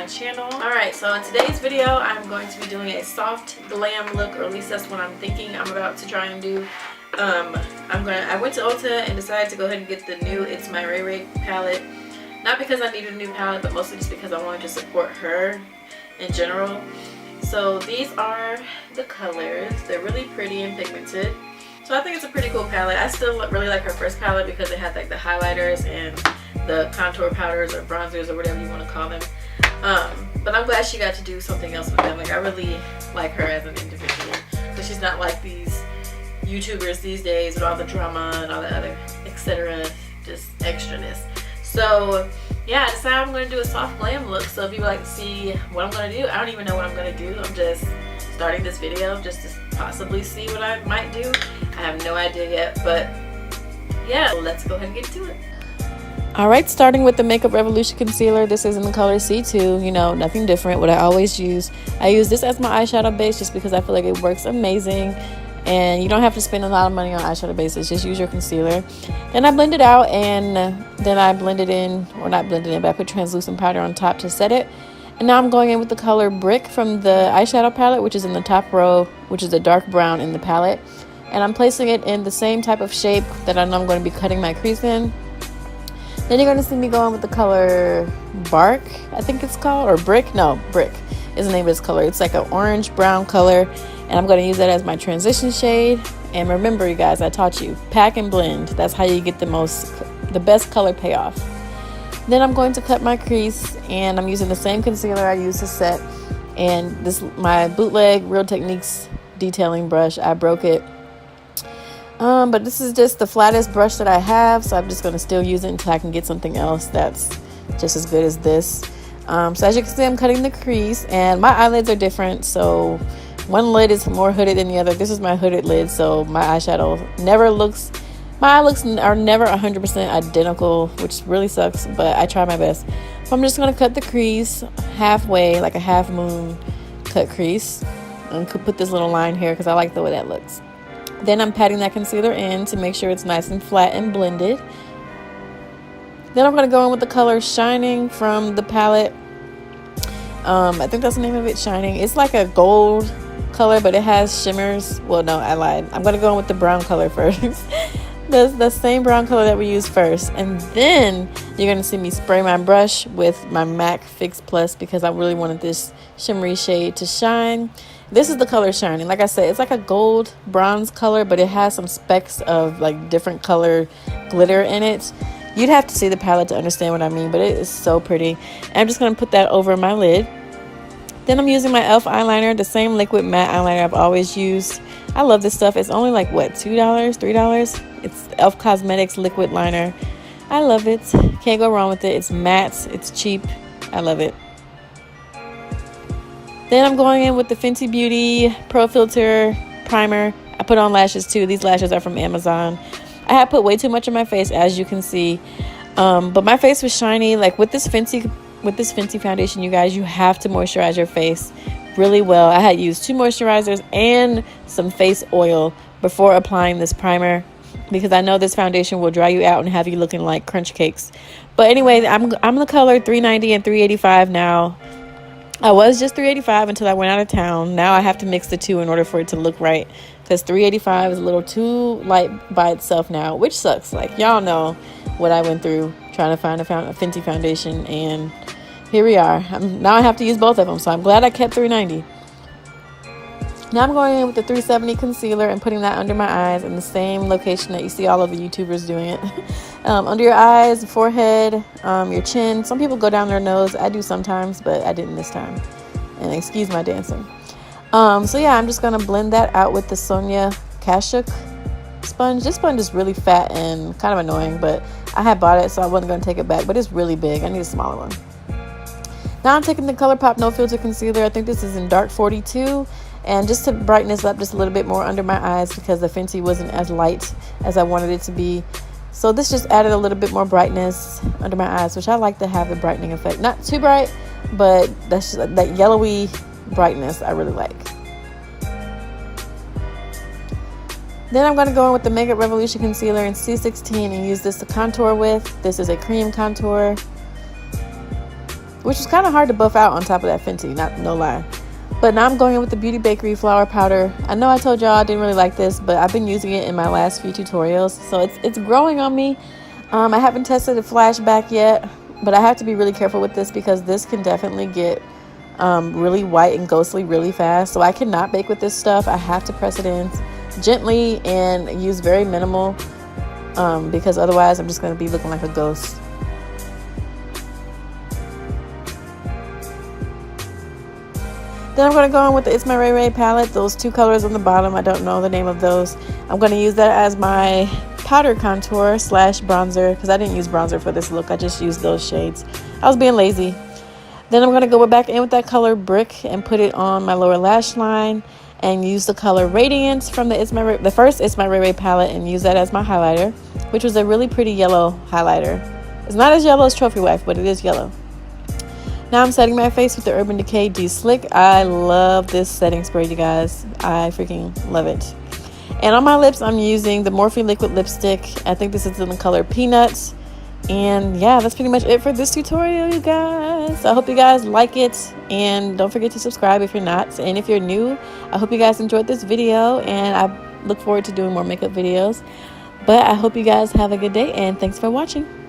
my channel. Alright, so in today's video I'm going to be doing a soft glam look, or at least that's what I'm thinking I'm about to try and do. I went to Ulta and decided to go ahead and get the new It's My Ray Ray palette. Not because I needed a new palette, but mostly just because I wanted to support her in general. So these are the colors. They're really pretty and pigmented. So I think it's a pretty cool palette. I still really like her first palette because it had like the highlighters and the contour powders or bronzers or whatever you want to call them. But I'm glad she got to do something else with them. Like, I really like her as an individual. So she's not like these YouTubers these days with all the drama and all the other etc. just extraness. So yeah, I decided I'm going to do a soft glam look. So if you would like to see what I'm going to do, I don't even know what I'm going to do. I'm just starting this video just to possibly see what I might do. I have no idea yet, but yeah, let's go ahead and get to it. Alright, starting with the Makeup Revolution concealer. This is in the color C2, you know, nothing different, what I always use. I use this as my eyeshadow base just because I feel like it works amazing. And you don't have to spend a lot of money on eyeshadow bases, just use your concealer. Then I blend it out, and then I blend it in, or not blend it in, but I put translucent powder on top to set it. And now I'm going in with the color Brick from the eyeshadow palette, which is in the top row, which is the dark brown in the palette. And I'm placing it in the same type of shape that I know I'm going to be cutting my crease in. Then you're going to see me going with the color Bark, I think it's called, or Brick. No, Brick is the name of this color. It's like an orange brown color. And I'm going to use that as my transition shade. And remember, you guys, I taught you, pack and blend. That's how you get the best color payoff. Then I'm going to cut my crease, and I'm using the same concealer I used to set. And this, my bootleg Real Techniques detailing brush, I broke it. But this is just the flattest brush that I have, so I'm just going to still use it until I can get something else that's just as good as this. So as you can see, I'm cutting the crease, and my eyelids are different, so one lid is more hooded than the other. This is my hooded lid, so my eyeshadow my eye looks are never 100% identical, which really sucks, but I try my best. So I'm just going to cut the crease halfway, like a half moon cut crease, and could put this little line here because I like the way that looks. Then I'm patting that concealer in to make sure it's nice and flat and blended. Then I'm going to go in with the color Shining from the palette. I think that's the name of it, Shining. It's like a gold color, but it has shimmers. Well, no, I lied. I'm going to go in with the brown color first. the same brown color that we used first. And then you're going to see me spray my brush with my MAC Fix Plus because I really wanted this shimmery shade to shine. This is the color Shining. Like I said, it's like a gold bronze color, but it has some specks of like different color glitter in it. You'd have to see the palette to understand what I mean, but it is so pretty. And I'm just going to put that over my lid. Then I'm using my e.l.f. eyeliner, the same liquid matte eyeliner I've always used. I love this stuff. It's only like, what, $2, $3? It's e.l.f. Cosmetics liquid liner. I love it. Can't go wrong with it. It's matte. It's cheap. I love it. Then I'm going in with the Fenty Beauty Pro Filter Primer. I put on lashes too. These lashes are from Amazon. I had put way too much on my face, as you can see. But my face was shiny. Like with this Fenty foundation, you guys, you have to moisturize your face really well. I had used 2 moisturizers and some face oil before applying this primer because I know this foundation will dry you out and have you looking like crunch cakes. But anyway, I'm the color 390 and 385 now. I was just 385 until I went out of town. Now I have to mix the two in order for it to look right because 385 is a little too light by itself now, which sucks. Like, y'all know what I went through trying to find a Fenty foundation, and here we are. Now I have to use both of them, so I'm glad I kept 390. Now I'm going in with the 370 concealer and putting that under my eyes in the same location that you see all of the YouTubers doing it. Under your eyes, forehead, your chin. Some people go down their nose. I do sometimes, but I didn't this time. And excuse my dancing. So yeah, I'm just going to blend that out with the Sonia Kashuk sponge. This sponge is really fat and kind of annoying, but I had bought it, so I wasn't going to take it back. But it's really big. I need a smaller one. Now I'm taking the ColourPop No Filter Concealer. I think this is in Dark 42. And just to brighten this up just a little bit more under my eyes because the Fenty wasn't as light as I wanted it to be. So this just added a little bit more brightness under my eyes, which I like to have the brightening effect. Not too bright, but that's just, that yellowy brightness I really like. Then I'm going to go in with the Makeup Revolution Concealer in C16 and use this to contour with. This is a cream contour. which was kind of hard to buff out on top of that Fenty, no lie. But now I'm going in with the Beauty Bakery flour powder. I know I told y'all I didn't really like this, but I've been using it in my last few tutorials, so it's growing on me. I haven't tested a flashback yet, but I have to be really careful with this because this can definitely get really white and ghostly really fast. So I cannot bake with this stuff. I have to press it in gently and use very minimal because otherwise I'm just going to be looking like a ghost. Then I'm going to go in with the It's My Ray Ray palette. Those two colors on the bottom, I don't know the name of those. I'm going to use that as my powder contour / bronzer because I didn't use bronzer for this look. I just used those shades. I was being lazy. Then I'm going to go back in with that color Brick and put it on my lower lash line and use the color Radiant from the first It's My Ray Ray palette and use that as my highlighter, which was a really pretty yellow highlighter. It's not as yellow as Trophy Wife, but it is yellow. Now I'm setting my face with the Urban Decay De-Slick. I love this setting spray, you guys. I freaking love it. And on my lips, I'm using the Morphe Liquid Lipstick. I think this is in the color Peanuts. And yeah, that's pretty much it for this tutorial, you guys. I hope you guys like it. And don't forget to subscribe if you're not. And if you're new, I hope you guys enjoyed this video. And I look forward to doing more makeup videos. But I hope you guys have a good day. And thanks for watching.